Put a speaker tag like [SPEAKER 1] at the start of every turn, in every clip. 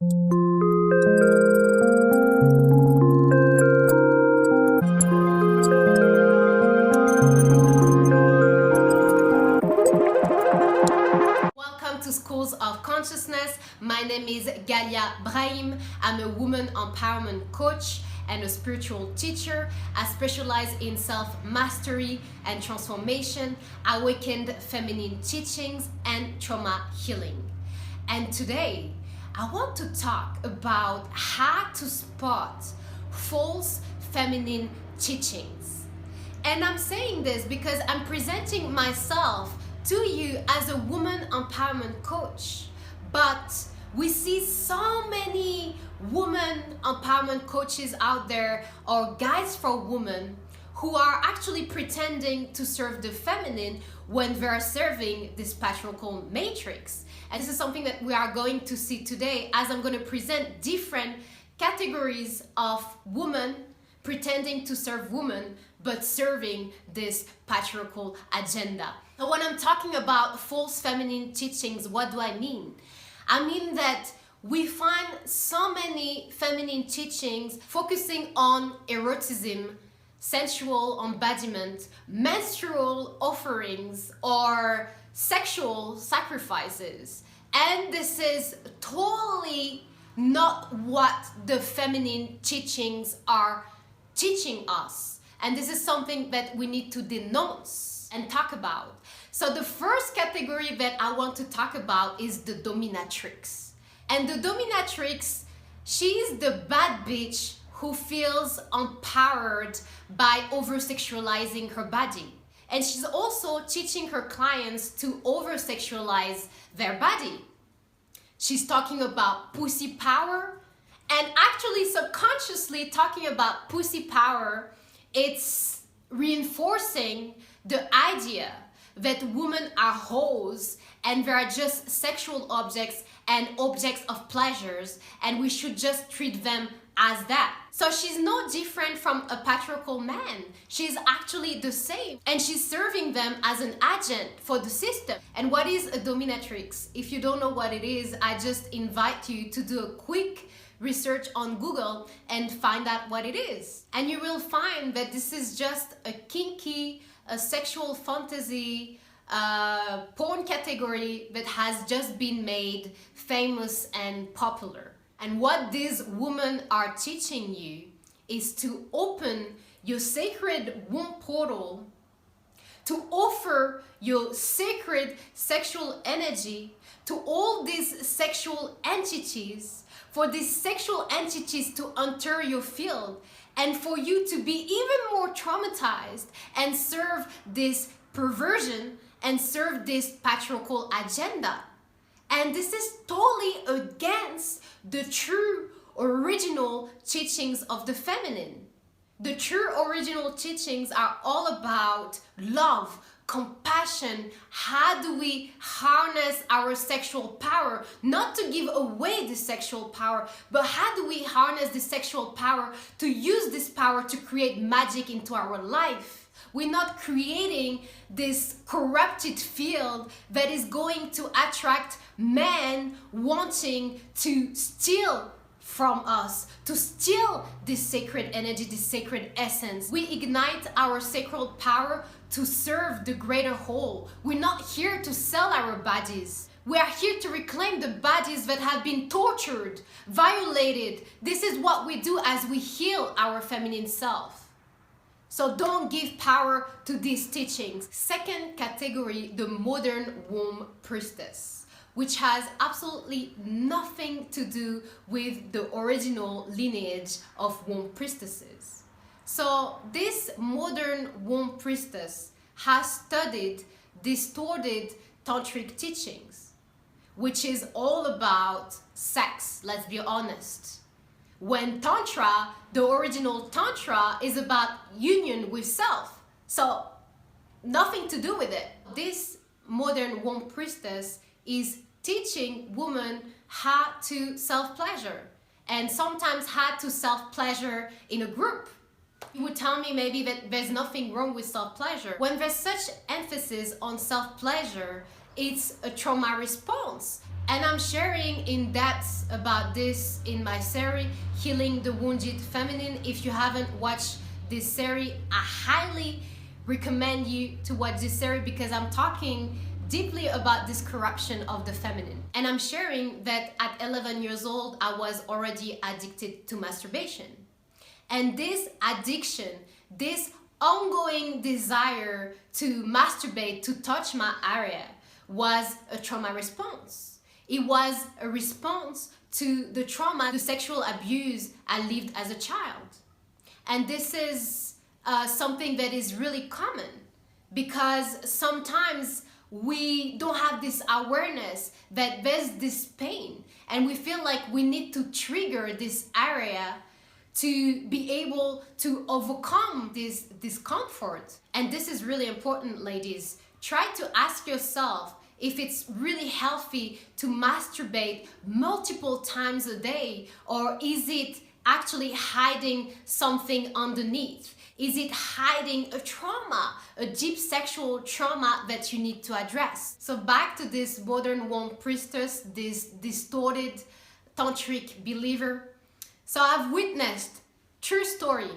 [SPEAKER 1] Welcome to Schools of Consciousness. My name is Galia Brahim. I'm a woman empowerment coach and a spiritual teacher. I specialize in self-mastery and transformation, awakened feminine teachings, and trauma healing. And today, I want to talk about how to spot false feminine teachings. And I'm saying this because I'm presenting myself to you as a woman empowerment coach. But we see so many women empowerment coaches out there, or guides for women, who are actually pretending to serve the feminine when they're serving this patriarchal matrix. And this is something that we are going to see today, as I'm going to present different categories of women pretending to serve women but serving this patriarchal agenda. So when I'm talking about false feminine teachings, what do I mean? I mean that we find so many feminine teachings focusing on eroticism, sensual embodiment, menstrual offerings, or sexual sacrifices. And this is totally not what the feminine teachings are teaching us. And this is something that we need to denounce and talk about. So the first category that I want to talk about is the dominatrix. And the dominatrix, she's the bad bitch who feels empowered by over-sexualizing her body. And she's also teaching her clients to over-sexualize their body. She's talking about pussy power, and actually subconsciously talking about pussy power, it's reinforcing the idea that women are hoes and they are just sexual objects and objects of pleasures, and we should just treat them as that. So she's no different from a patriarchal man. She's actually the same, and she's serving them as an agent for the system. And what is a dominatrix? If you don't know what it is, I just invite you to do a quick research on Google and find out what it is. And you will find that this is just a kinky, a sexual fantasy, porn category that has just been made famous and popular. And what these women are teaching you is to open your sacred womb portal, to offer your sacred sexual energy to all these sexual entities, for these sexual entities to enter your field, and for you to be even more traumatized and serve this perversion and serve this patriarchal agenda. And this is totally against the true original teachings of the feminine. The true original teachings are all about love, compassion. How do we harness our sexual power? Not to give away the sexual power, but how do we harness the sexual power to use this power to create magic into our life? We're not creating this corrupted field that is going to attract men wanting to steal from us, to steal this sacred energy, this sacred essence. We ignite our sacred power to serve the greater whole. We're not here to sell our bodies. We are here to reclaim the bodies that have been tortured, violated. This is what we do as we heal our feminine self. So don't give power to these teachings. Second category, the modern womb priestess, which has absolutely nothing to do with the original lineage of womb priestesses. So this modern womb priestess has studied distorted tantric teachings, which is all about sex, let's be honest. When Tantra, the original Tantra, is about union with self. So nothing to do with it. This modern womb priestess is teaching women how to self-pleasure, and sometimes how to self-pleasure in a group. You would tell me maybe that there's nothing wrong with self-pleasure. When there's such emphasis on self-pleasure, it's a trauma response. And I'm sharing in depth about this in my series, Healing the Wounded Feminine. If you haven't watched this series, I highly recommend you to watch this series because I'm talking deeply about this corruption of the feminine. And I'm sharing that at 11 years old, I was already addicted to masturbation. And this addiction, this ongoing desire to masturbate, to touch my area, was a trauma response. It was a response to the trauma, the sexual abuse I lived as a child. And this is something that is really common because sometimes we don't have this awareness that there's this pain and we feel like we need to trigger this area to be able to overcome this discomfort. And this is really important, ladies. Try to ask yourself if it's really healthy to masturbate multiple times a day, or is it actually hiding something underneath? Is it hiding a trauma, a deep sexual trauma that you need to address? So back to this modern womb priestess, this distorted tantric believer. So I've witnessed, true story,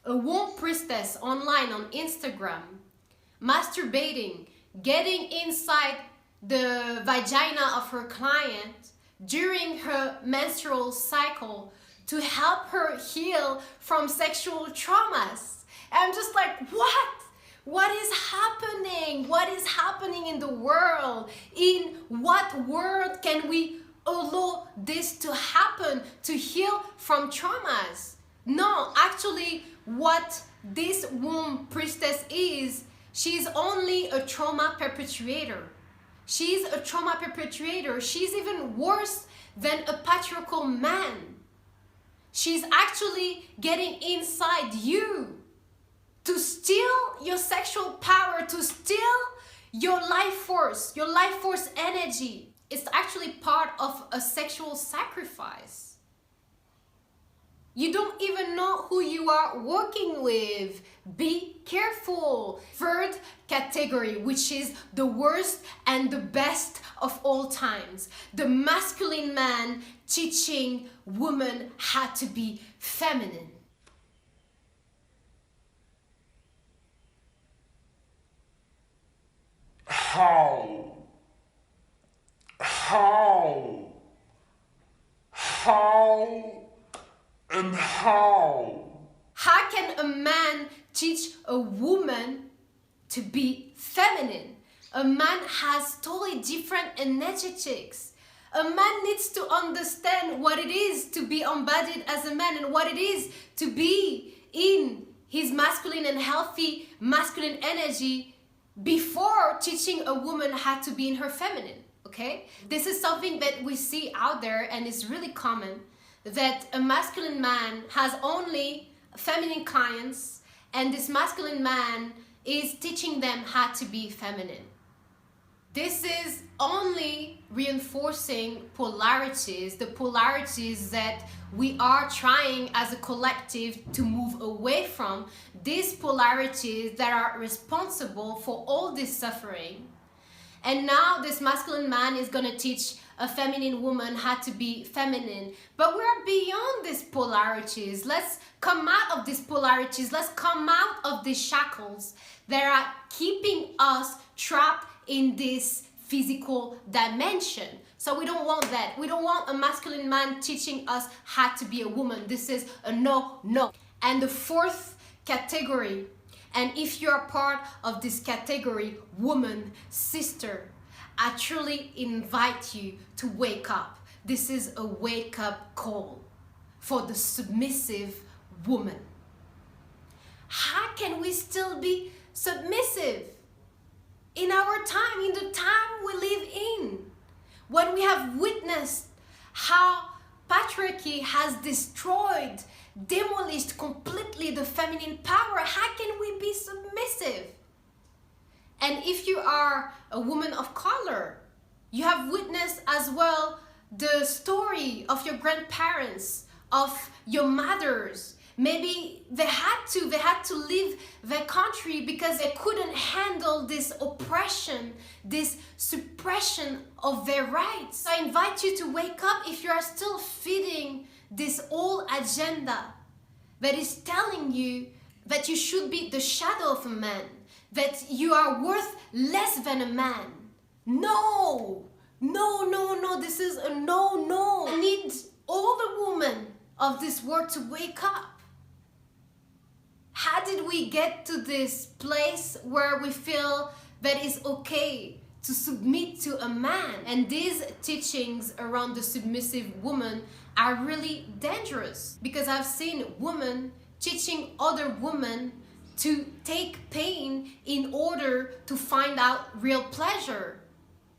[SPEAKER 1] a womb priestess online on Instagram, masturbating, getting inside the vagina of her client during her menstrual cycle to help her heal from sexual traumas. I'm just like, what? What is happening? What is happening in the world? In what world can we allow this to happen, to heal from traumas? No, actually, what this womb priestess is, she's only a trauma perpetuator. She's a trauma perpetuator. She's even worse than a patriarchal man. She's actually getting inside you to steal your sexual power, to steal your life force energy. It's actually part of a sexual sacrifice. You don't even know who you are working with. Be careful. Third category, which is the worst and the best of all times. The masculine man teaching women how to be feminine.
[SPEAKER 2] How and how?
[SPEAKER 1] How can a man teach a woman to be feminine? A man has totally different energetics. A man needs to understand what it is to be embodied as a man and what it is to be in his masculine and healthy masculine energy before teaching a woman how to be in her feminine, okay? This is something that we see out there and it's really common, that a masculine man has only feminine clients and this masculine man is teaching them how to be feminine. This is only reinforcing polarities, the polarities that we are trying as a collective to move away from, these polarities that are responsible for all this suffering. And now this masculine man is going to teach a feminine woman how to be feminine. But we're beyond these polarities. Let's come out of these polarities. Let's come out of these shackles that are keeping us trapped in this physical dimension. So we don't want that. We don't want a masculine man teaching us how to be a woman. This is a no. And the fourth category, and if you're part of this category, woman, sister, I truly invite you to wake up. This is a wake-up call for the submissive woman. How can we still be submissive in our time, in the time we live in, when we have witnessed how patriarchy has destroyed, demolished completely the feminine power? How can we be submissive? And if you are a woman of color, you have witnessed as well the story of your grandparents, of your mothers. Maybe they had to leave their country because they couldn't handle this oppression, this suppression of their rights. So I invite you to wake up if you are still feeding this old agenda that is telling you that you should be the shadow of a man, that you are worth less than a man. No, no, no, no, this is a no, no. I need all the women of this world to wake up. How did we get to this place where we feel that it's okay to submit to a man? And these teachings around the submissive woman are really dangerous, because I've seen women teaching other women to take pain in order to find out real pleasure,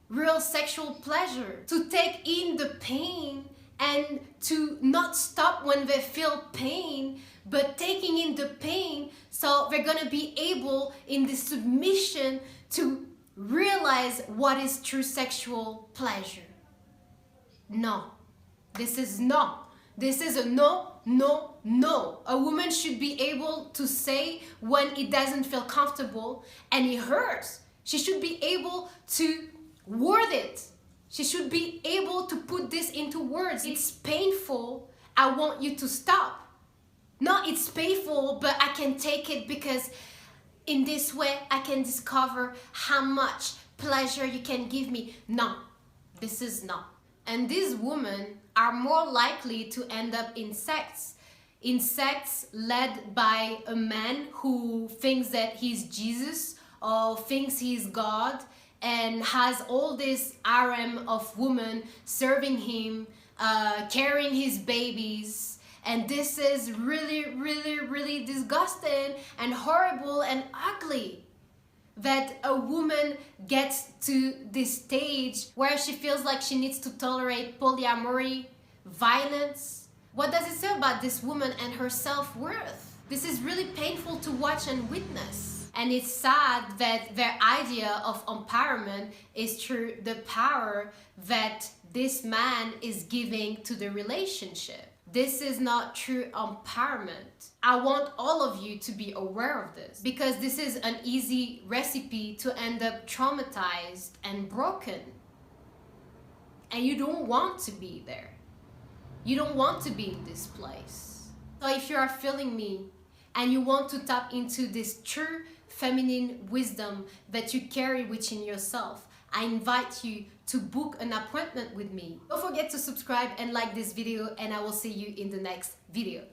[SPEAKER 1] real sexual pleasure, to take in the pain and to not stop when they feel pain, but taking in the pain so they're gonna be able in this submission to realize what is true sexual pleasure. No, this is no. This is a no, no, no. A woman should be able to say when it doesn't feel comfortable and it hurts. She should be able to word it. She should be able to put this into words. It's painful. I want you to stop. No, it's painful, but I can take it because in this way I can discover how much pleasure you can give me. No, this is not. And these women are more likely to end up in sects led by a man who thinks that he's Jesus or thinks he's God, and has all this harem of women serving him, carrying his babies. And this is really, really, really disgusting and horrible and ugly, that a woman gets to this stage where she feels like she needs to tolerate polyamory, violence. What does it say about this woman and her self-worth? This is really painful to watch and witness. And it's sad that their idea of empowerment is through the power that this man is giving to the relationship. This is not true empowerment. I want all of you to be aware of this, because this is an easy recipe to end up traumatized and broken. And you don't want to be there. You don't want to be in this place. So if you are feeling me and you want to tap into this true feminine wisdom that you carry within yourself, I invite you to book an appointment with me. Don't forget to subscribe and like this video, and I will see you in the next video.